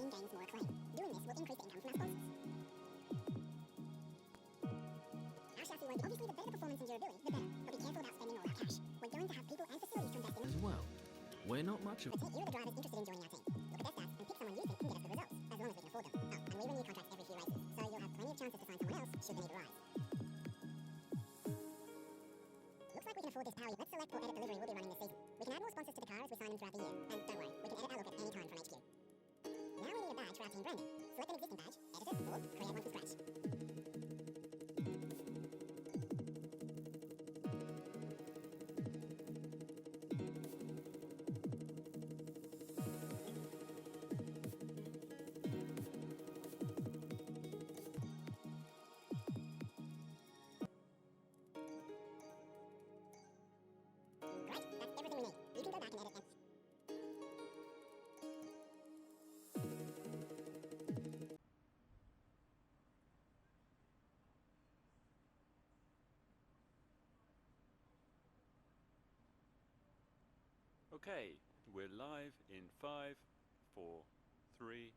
team gains more acclaim. Doing this will increase the income from our sponsors. Our chassis won't be obviously the better performance and durability, the better. But be careful about spending all our cash. We're going to have people and facilities to invest in. As well. We're not much of... Here are the drivers interested in joining our team. Look at their stats and pick someone you think can get us the results, as long as we can afford them. Oh, and we renew contracts every few races, so you'll have plenty of chances to find someone else should the need arise. Looks like we can afford this power. Let's select what edit delivery we'll be running this season. We can add more sponsors to the car as we sign them throughout the year. And don't worry, we can edit our look at any time from HQ. Now we need a badge for our team branding. Select an existing badge, edit it, or create one from scratch. Great, that's everything we need. You can go back and edit and... Okay, we're live in 5, 4, 3.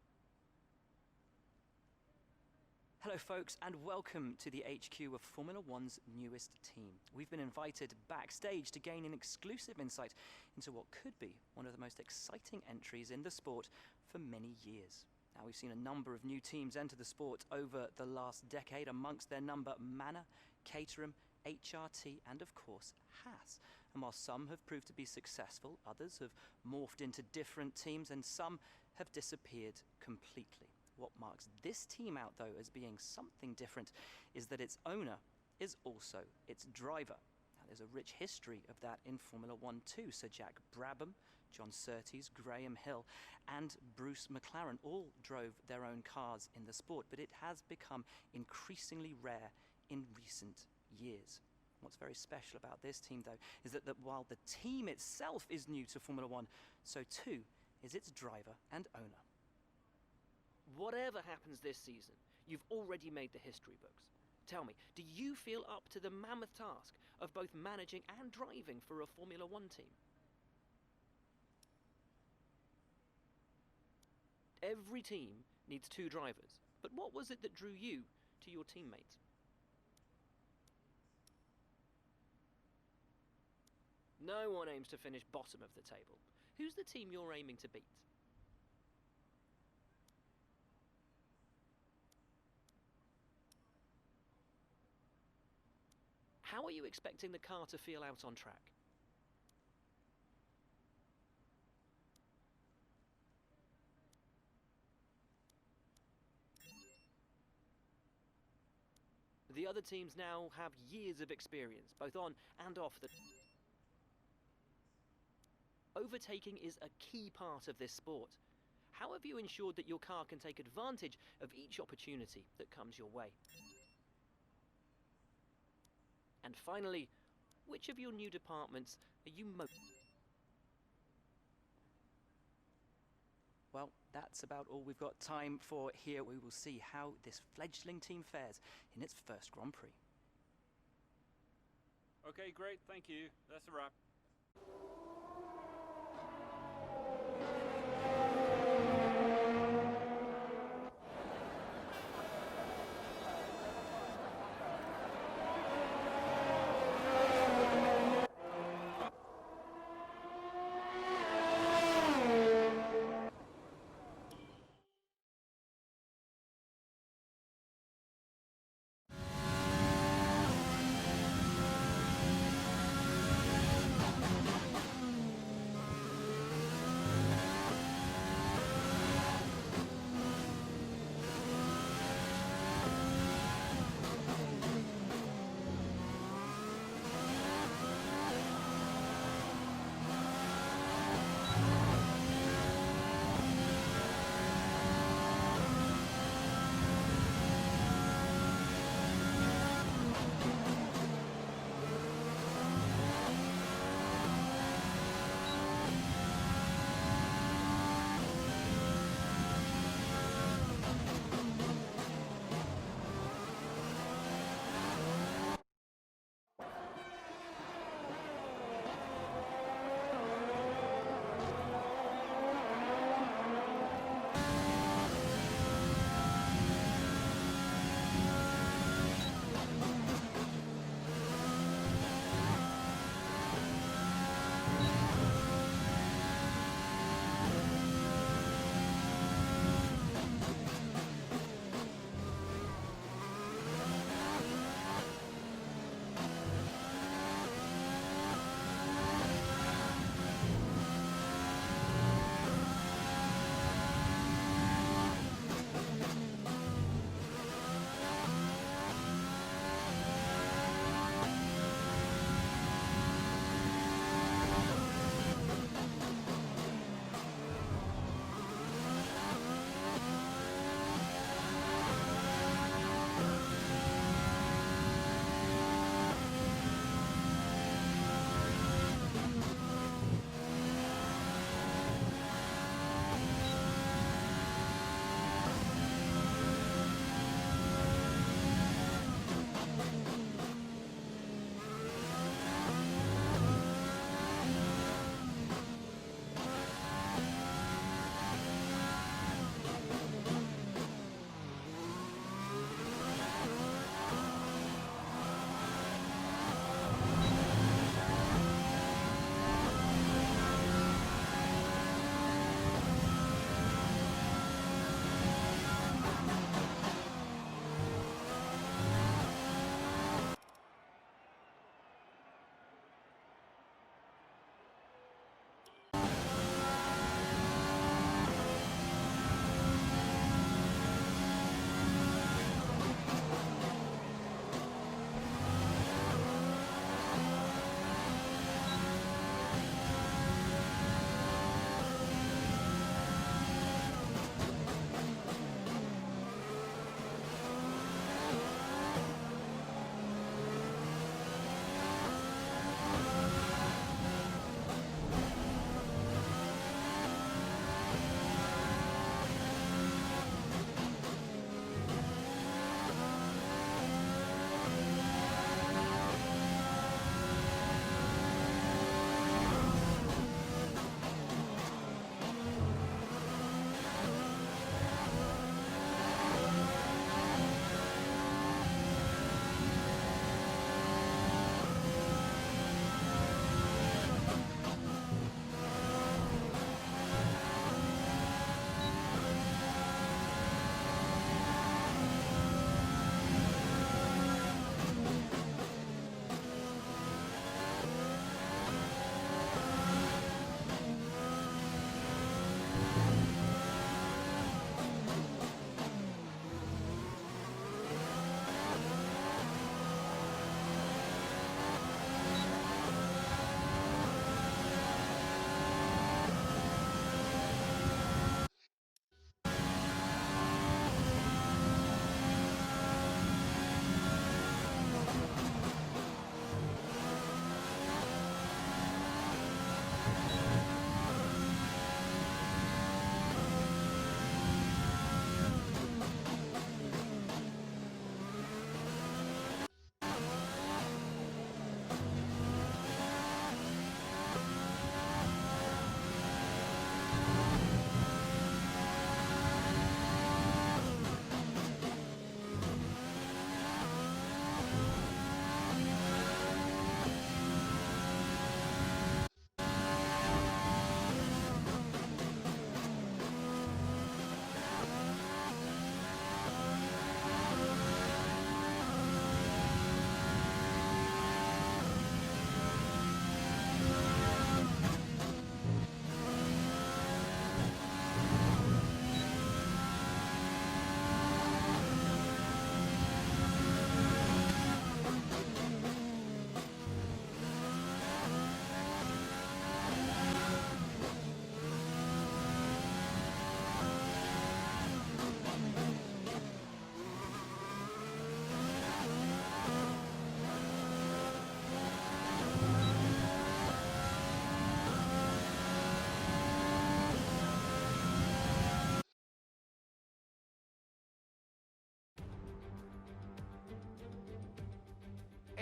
Hello folks and welcome to the HQ of Formula One's newest team. We've been invited backstage to gain an exclusive insight into what could be one of the most exciting entries in the sport for many years. Now we've seen a number of new teams enter the sport over the last decade, amongst their number Manor, Caterham, HRT and of course Haas. And while some have proved to be successful, others have morphed into different teams and some have disappeared completely. What marks this team out though as being something different is that its owner is also its driver. Now there's a rich history of that in Formula One too. Sir Jack Brabham, John Surtees, Graham Hill and Bruce McLaren all drove their own cars in the sport, but it has become increasingly rare in recent years. What's very special about this team though is that while the team itself is new to Formula One, so too is its driver and owner. Whatever happens this season, you've already made the history books. Tell me, do you feel up to the mammoth task of both managing and driving for a Formula One team? Every team needs two drivers, but what was it that drew you to your teammates? No one aims to finish bottom of the table. Who's the team you're aiming to beat? How are you expecting the car to feel out on track? The other teams now have years of experience, both on and off the... Overtaking is a key part of this sport. How have you ensured that your car can take advantage of each opportunity that comes your way? And finally, which of your new departments are you most... Well, that's about all we've got time for here. We will see how this fledgling team fares in its first Grand Prix. Okay, great, thank you. That's a wrap.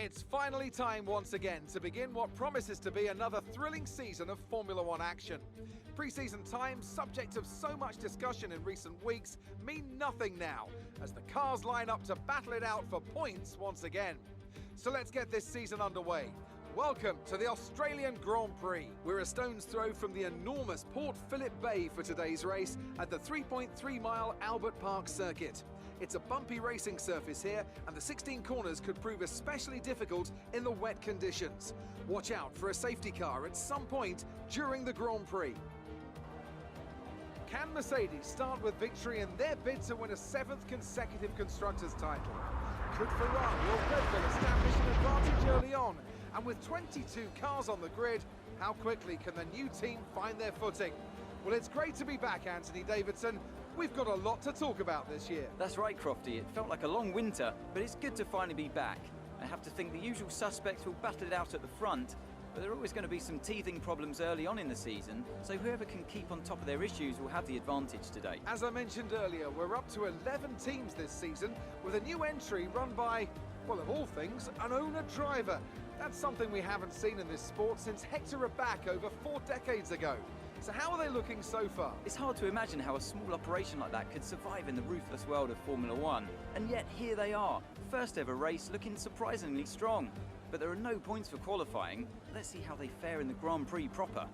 It's finally time once again to begin what promises to be another thrilling season of Formula One action. Pre-season times, subject of so much discussion in recent weeks, mean nothing now, as the cars line up to battle it out for points once again. So let's get this season underway. Welcome to the Australian Grand Prix. We're a stone's throw from the enormous Port Phillip Bay for today's race at the 3.3-mile Albert Park circuit. It's a bumpy racing surface here, and the 16 corners could prove especially difficult in the wet conditions. Watch out for a safety car at some point during the Grand Prix. Can Mercedes start with victory in their bid to win a 7th consecutive Constructors' title? Could Ferrari or Red Bull establish an advantage early on? And with 22 cars on the grid, how quickly can the new team find their footing? Well, it's great to be back, Anthony Davidson. We've got a lot to talk about this year. That's right, Crofty. It felt like a long winter, but it's good to finally be back. I have to think the usual suspects will battle it out at the front, but there are always going to be some teething problems early on in the season, so whoever can keep on top of their issues will have the advantage today. As I mentioned earlier, we're up to 11 teams this season, with a new entry run by, well, of all things, an owner-driver. That's something we haven't seen in this sport since Hector Raback over 4 decades ago. So how are they looking so far? It's hard to imagine how a small operation like that could survive in the ruthless world of Formula One. And yet here they are, first ever race looking surprisingly strong. But there are no points for qualifying. Let's see how they fare in the Grand Prix proper.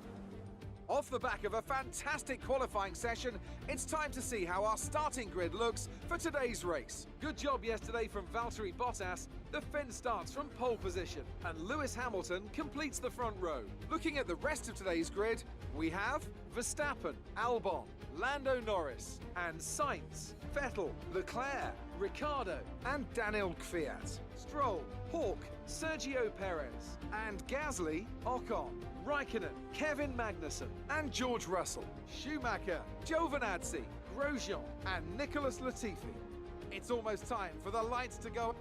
Off the back of a fantastic qualifying session, it's time to see how our starting grid looks for today's race. Good job yesterday from Valtteri Bottas. The Finn starts from pole position, and Lewis Hamilton completes the front row. Looking at the rest of today's grid, we have Verstappen, Albon, Lando Norris, and Sainz, Vettel, Leclerc, Ricciardo, and Daniel Kvyat, Stroll, Hawk, Sergio Perez, and Gasly, Ocon, Raikkonen, Kevin Magnussen, and George Russell, Schumacher, Giovinazzi, Grosjean, and Nicholas Latifi. It's almost time for the lights to go.